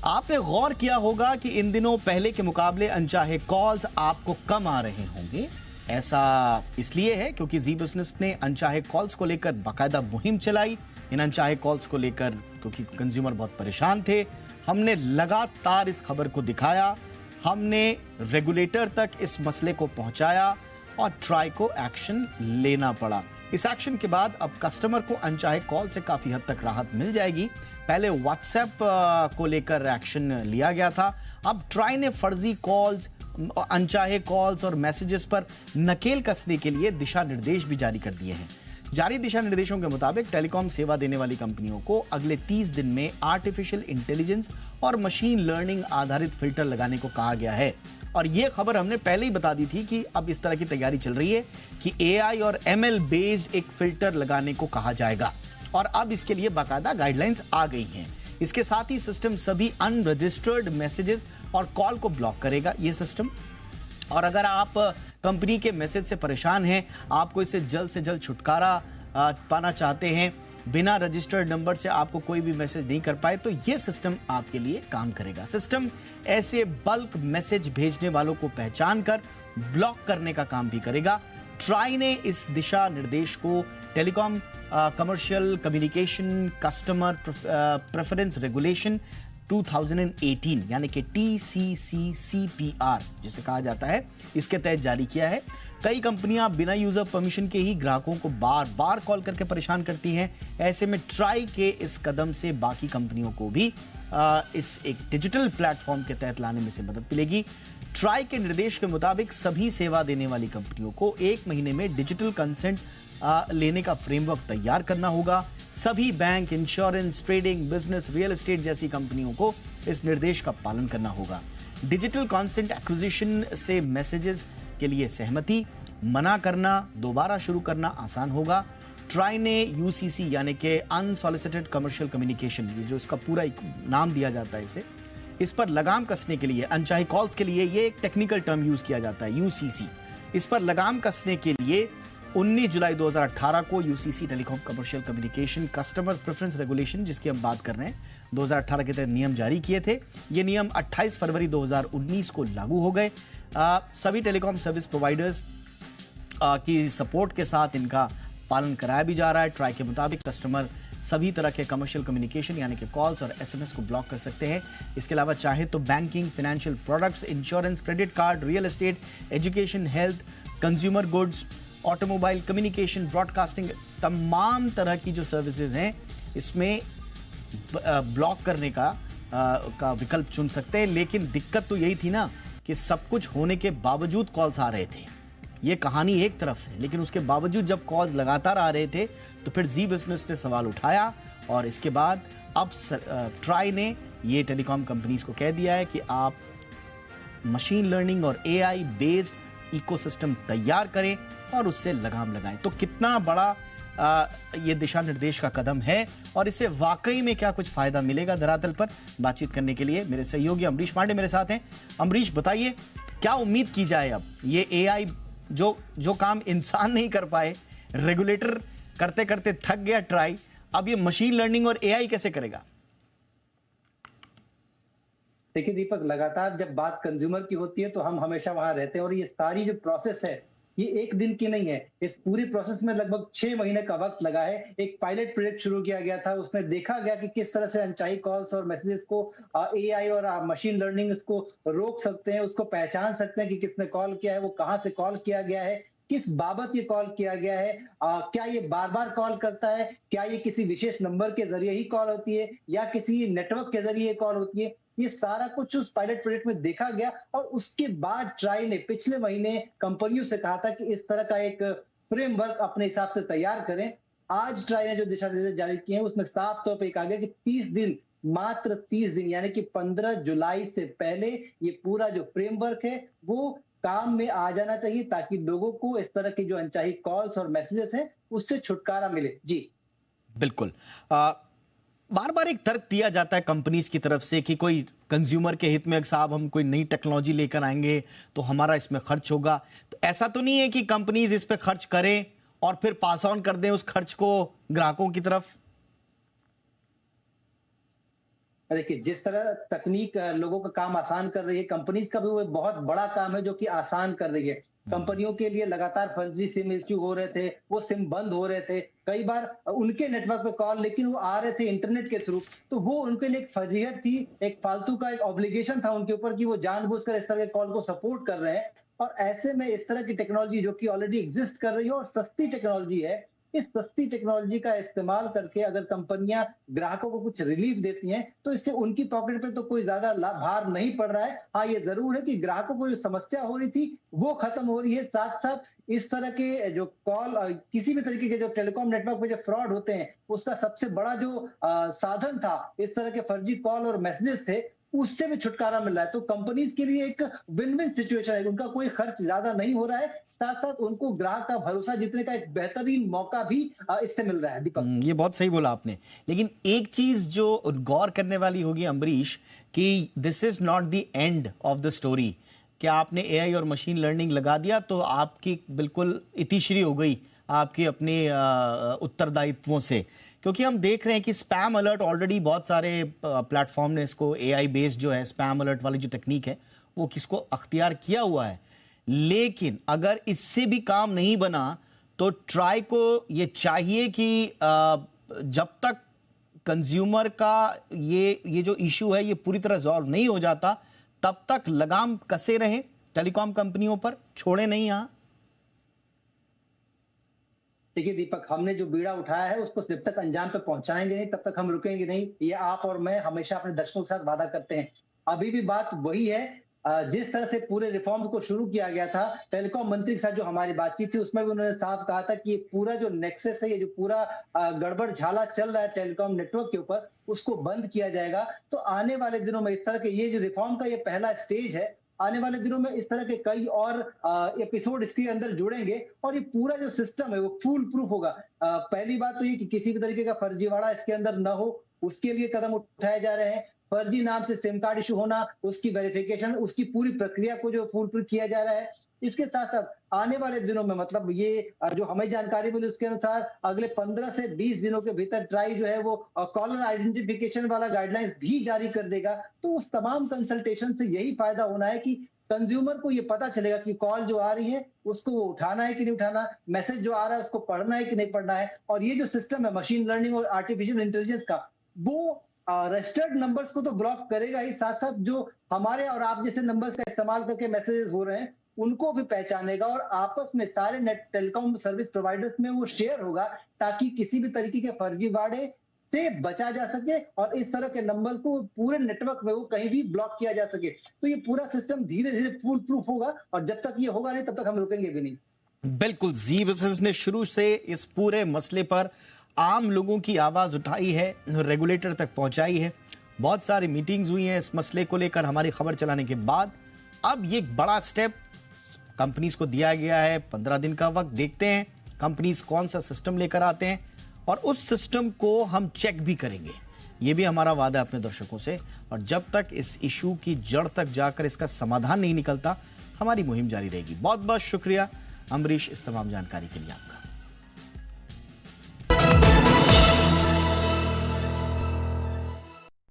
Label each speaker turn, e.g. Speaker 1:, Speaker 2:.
Speaker 1: आपने गौर किया होगा कि इन दिनों पहले के मुकाबले अनचाहे कॉल्स आपको कम आ रहे होंगे। ऐसा इसलिए है क्योंकि जी बिजनेस ने अनचाहे कॉल्स को लेकर बाकायदा मुहिम चलाई। इन अनचाहे कॉल्स को लेकर क्योंकि कंज्यूमर बहुत परेशान थे, हमने लगातार इस खबर को दिखाया, हमने रेगुलेटर तक इस मसले को पहुंचाया और ट्राई को एक्शन लेना पड़ा। इस एक्शन के बाद अब कस्टमर को अनचाहे कॉल से काफी हद तक राहत मिल जाएगी। पहले व्हाट्सएप को लेकर एक्शन लिया गया था, अब ट्राई ने फर्जी कॉल्स, अनचाहे कॉल्स और मैसेजेस पर नकेल कसने के लिए दिशा निर्देश भी जारी कर दिए हैं। जारी दिशा निर्देशों के मुताबिक टेलीकॉम सेवा देने वाली कंपनियों को अगले 30 दिन में आर्टिफिशियल इंटेलिजेंस और मशीन लर्निंग आधारित फिल्टर लगाने को कहा गया है। और यह खबर हमने पहले ही बता दी थी कि अब इस तरह की तैयारी चल रही है कि एआई और एमएल बेस्ड एक फिल्टर लगाने को कहा जाएगा और अब इसके लिए बाकायदा गाइडलाइंस आ गई हैं। इसके साथ ही सिस्टम सभी अनरजिस्टर्ड मैसेजेस और कॉल को ब्लॉक करेगा ये सिस्टम। और अगर आप कंपनी के मैसेज से परेशान हैं, आपको इससे जल्द छुटकारा पाना चाहते हैं, बिना रजिस्टर्ड नंबर से आपको कोई भी मैसेज नहीं कर पाए, तो यह सिस्टम आपके लिए काम करेगा। सिस्टम ऐसे बल्क मैसेज भेजने वालों को पहचान कर ब्लॉक करने का काम भी करेगा। ट्राई ने इस दिशा निर्देश को telecom commercial communication customer preference regulation 2018 यानी कि TCCCPR जिसे कहा जाता है, इसके तहत जारी किया है। कई कंपनियां बिना यूजर परमिशन के ही ग्राहकों को बार बार कॉल करके परेशान करती हैं। ऐसे में ट्राई के इस कदम से बाकी कंपनियों को भी इस एक डिजिटल प्लेटफॉर्म के तहत लाने में से मदद मिलेगी। ट्राई के निर्देश के मुताबिक सभी सेवा देने वाली कंपनियों को 1 महीने में डिजिटल कंसेंट लेने का फ्रेमवर्क तैयार करना होगा। सभी bank, insurance, trading, business, real estate जैसी कंपनियों को इस निर्देश का पालन करना होगा। डिजिटल कंसेंट एक्विजिशन से मैसेजेस के लिए सहमति, मना करना, दोबारा शुरू करना आसान होगा। ट्राई ने यूसीसी यानी कि अनसॉलिसिटेड कमर्शियल कम्युनिकेशन, ये जो इसका पूरा नाम दिया जाता है इसे, इस पर लगाम कसने के लिए, अनचाही कॉल्स के लिए ये एक टेक्निकल टर्म यूज किया जाता है यूसीसी। इस पर लगाम कसने के लिए 19 जुलाई 2018 को UCC telecom commercial communication customer preference regulation, जिसकी हम बात कर रहे हैं, 2018 के तहत नियम जारी किए थे। ये नियम 28 फरवरी 2019 को लागू हो गए। सभी टेलीकॉम सर्विस प्रोवाइडर्स की सपोर्ट के साथ इनका पालन कराया भी जा रहा है। ट्राई के मुताबिक कस्टमर सभी तरह के कमर्शियल कम्युनिकेशन यानी कि कॉल्स और एसएमएस को ब्लॉक कर सकते हैं। इसके अलावा चाहे तो banking, financial products, insurance, credit card, real estate, education, health, consumer goods, automobile, communication, broadcasting, तमाम तरह की जो सर्विसेज हैं इसमें ब्लॉक करने का विकल्प चुन सकते हैं। लेकिन दिक्कत तो यही थी ना कि सब कुछ होने के बावजूद कॉल्स आ रहे थे। ये कहानी एक तरफ है, लेकिन उसके बावजूद जब कॉल्स लगातार आ रहे थे तो फिर जी बिजनेस ने सवाल उठाया और इसके बाद अब ट्राई ने ये टेलीकॉम कंपनीज को कह दिया है कि आप मशीन लर्निंग और एआई बेस्ड इकोसिस्टम तैयार करें और उससे लगाम लगाएं। तो कितना बड़ा ये दिशा निर्देश का कदम है और इससे वाकई में क्या कुछ फायदा मिलेगा, धरातल पर बातचीत करने के लिए मेरे सहयोगी अमरीश पांडे मेरे साथ हैं। अमरीश, बताइए क्या उम्मीद की जाए? अब ये एआई जो काम इंसान नहीं कर पाए, रेगुलेटर करते करते थक गया ट्राई, अब ये मशीन लर्निंग और एआई कैसे करेगा?
Speaker 2: देखिए दीपक, लगातार जब बात कंज्यूमर की होती है तो हम हमेशा वहां रहते हैं और ये सारी जो प्रोसेस है ये एक दिन की नहीं है। इस पूरी प्रोसेस में लगभग 6 महीने का वक्त लगा है। एक पायलट प्रोजेक्ट शुरू किया गया था, उसमें देखा गया कि किस तरह से अनचाही कॉल्स और मैसेजेस को एआई और मशीन लर्निंग इसको रोक सकते हैं, उसको पहचान सकते हैं कि किसने कॉल किया है, वो कहां से कॉल किया गया है, किस बाबत ये कॉल किया गया है, क्या ये बार बार कॉल करता है, क्या ये किसी विशेष नंबर के जरिए ही कॉल होती है या किसी नेटवर्क के जरिए कॉल होती है। ये सारा कुछ उस पायलट प्रोजेक्ट में देखा गया और उसके बाद ट्राई ने पिछले महीने कंपनियों से कहा था कि इस तरह का एक फ्रेमवर्क अपने हिसाब से तैयार करें। आज ट्राई ने जो दिशा निर्देश जारी किए हैं उसमें साफ तौर पर कहा गया कि 30 दिन, मात्र 30 दिन यानी कि 15 जुलाई से पहले ये पूरा जो फ्रेमवर्क है वो काम में आ जाना चाहिए ताकि लोगों को इस तरह की जो अनचाही कॉल्स और मैसेजेस हैं उससे छुटकारा मिले। जी
Speaker 1: बिल्कुल। बार बार एक तर्क दिया जाता है कंपनीज की तरफ से कि कोई कंज्यूमर के हित में साहब हम कोई नई टेक्नोलॉजी लेकर आएंगे तो हमारा इसमें खर्च होगा। तो ऐसा तो नहीं है कि कंपनीज इस पे खर्च करें और फिर पास ऑन कर दें उस खर्च को ग्राहकों की तरफ?
Speaker 2: देखिए, जिस तरह तकनीक लोगों का काम आसान कर रही है, कंपनीज का भी वो एक बहुत बड़ा काम है जो कि आसान कर रही है। कंपनियों के लिए लगातार फर्जी सिम इश्यू हो रहे थे, वो सिम बंद हो रहे थे। कई बार उनके नेटवर्क पे कॉल, लेकिन वो आ रहे थे इंटरनेट के थ्रू, तो वो उनके लिए एक फजीहत थी, एक फालतू का एक ऑब्लिगेशन था उनके ऊपर कि वो जानबूझकर इस तरह के कॉल को सपोर्ट कर रहे हैं। और ऐसे में इस तरह की टेक्नोलॉजी जो कि ऑलरेडी एग्जिस्ट कर रही है और सस्ती टेक्नोलॉजी है, इस सस्ती टेक्नोलॉजी का इस्तेमाल करके अगर कंपनियां ग्राहकों को कुछ रिलीफ देती हैं, तो इससे उनकी पॉकेट पे तो कोई ज्यादा भार नहीं पड़ रहा है। हाँ, ये जरूर है कि ग्राहकों को जो समस्या हो रही थी वो खत्म हो रही है। साथ साथ इस तरह के जो कॉल, किसी भी तरीके के जो टेलीकॉम नेटवर्क पे जो फ्रॉड होते हैं, उसका सबसे बड़ा जो साधन था, इस तरह के फर्जी कॉल और मैसेजेस थे, उससे भी छुटकारा मिल रहा है। तो कंपनीज के लिए एक विन विन सिचुएशन है, उनका कोई खर्च ज्यादा नहीं हो रहा है, साथ साथ उनको ग्राहक का भरोसा जीतने का एक बेहतरीन मौका भी इससे मिल रहा है। दीपक,
Speaker 1: ये बहुत सही बोला आपने, लेकिन एक चीज जो गौर करने वाली होगी अम्बरीश, कि this is not the end of the story. क्या आपने एआई और मशीन लर्निंग लगा दिया तो आपकी बिल्कुल इतिश्री हो गई आपके अपने उत्तरदायित्वों से? क्योंकि हम देख रहे हैं कि स्पैम अलर्ट ऑलरेडी बहुत सारे प्लेटफॉर्म ने इसको एआई बेस्ड जो है स्पैम अलर्ट वाली जो टेक्निक है वो किसको अख्तियार किया हुआ है। लेकिन अगर इससे भी काम नहीं बना तो ट्राई को ये चाहिए कि जब तक कंज्यूमर का ये जो इशू है ये पूरी तरह सॉल्व नहीं हो जाता, तब तक लगाम कसे रहे टेलीकॉम कंपनियों पर, छोड़े नहीं। यहां
Speaker 2: देखिए दीपक, हमने जो बीड़ा उठाया है उसको जब तक अंजाम पे पहुंचाएंगे नहीं, तब तक हम रुकेंगे नहीं। ये आप और मैं हमेशा अपने दर्शकों के साथ वादा करते हैं। अभी भी बात वही है। जिस तरह से पूरे रिफॉर्म्स को शुरू किया गया था, टेलीकॉम मंत्री के साथ जो हमारी बातचीत थी उसमें भी उन्होंने साफ कहा था कि ये पूरा जो नेक्सस है, ये जो पूरा गड़बड़ झाला चल रहा है टेलीकॉम नेटवर्क के ऊपर, उसको बंद किया जाएगा। तो आने वाले दिनों में इस तरह के ये जो रिफॉर्म का ये पहला स्टेज है, आने वाले दिनों में इस तरह के कई और एपिसोड इसके अंदर जुड़ेंगे और ये पूरा जो सिस्टम है वो फूल प्रूफ होगा। पहली बात तो ये कि किसी भी तरीके का फर्जीवाड़ा इसके अंदर न हो, उसके लिए कदम उठाए जा रहे हैं। फर्जी नाम से सिम कार्ड इशू होना, उसकी वेरिफिकेशन, उसकी पूरी प्रक्रिया को जो फूल प्रूफ किया जा रहा है। इसके साथ साथ आने वाले दिनों में, मतलब ये जो हमें जानकारी मिली उसके अनुसार अगले 15 से 20 दिनों के भीतर ट्राई जो है वो कॉलर आइडेंटिफिकेशन वाला गाइडलाइंस भी जारी कर देगा। तो उस तमाम कंसल्टेशन से यही फायदा होना है कि कंज्यूमर को ये पता चलेगा कि कॉल जो आ रही है उसको वो उठाना है कि नहीं उठाना, मैसेज जो आ रहा है उसको पढ़ना है कि नहीं पढ़ना है। और ये जो सिस्टम है मशीन लर्निंग और आर्टिफिशियल इंटेलिजेंस का, वो रजिस्टर्ड नंबर्स को तो ब्लॉक करेगा ही, साथ साथ जो हमारे और आप जैसे नंबर्स का इस्तेमाल करके मैसेजेस हो रहे हैं उनको भी पहचानेगा और आपस में सारे नेट टेलीकॉम सर्विस प्रोवाइडर्स में वो शेयर होगा, ताकि किसी भी तरीके के फर्जीवाड़े से बचा जा सके और इस तरह के नंबर्स को पूरे नेटवर्क में वो कहीं भी ब्लॉक किया जा सके। तो ये पूरा सिस्टम धीरे धीरे फूल प्रूफ होगा और जब तक ये होगा नहीं तब तक हम रुकेंगे भी नहीं।
Speaker 1: बिल्कुल, जी बिजनेस ने शुरू से इस पूरे मसले पर आम लोगों की आवाज उठाई है, रेगुलेटर तक पहुंचाई है। बहुत सारी मीटिंग्स हुई हैं इस मसले को लेकर हमारी खबर चलाने के बाद। अब ये बड़ा स्टेप कंपनीज को दिया गया है, 15 दिन का वक्त। देखते हैं कंपनीज कौन सा सिस्टम लेकर आते हैं और उस सिस्टम को हम चेक भी करेंगे। ये भी हमारा वादा है अपने दर्शकों से। और जब तक इस इशू की जड़ तक जाकर इसका समाधान नहीं निकलता, हमारी मुहिम जारी रहेगी। बहुत बहुत शुक्रिया अम्बरीश इस तमाम जानकारी के लिए आपका।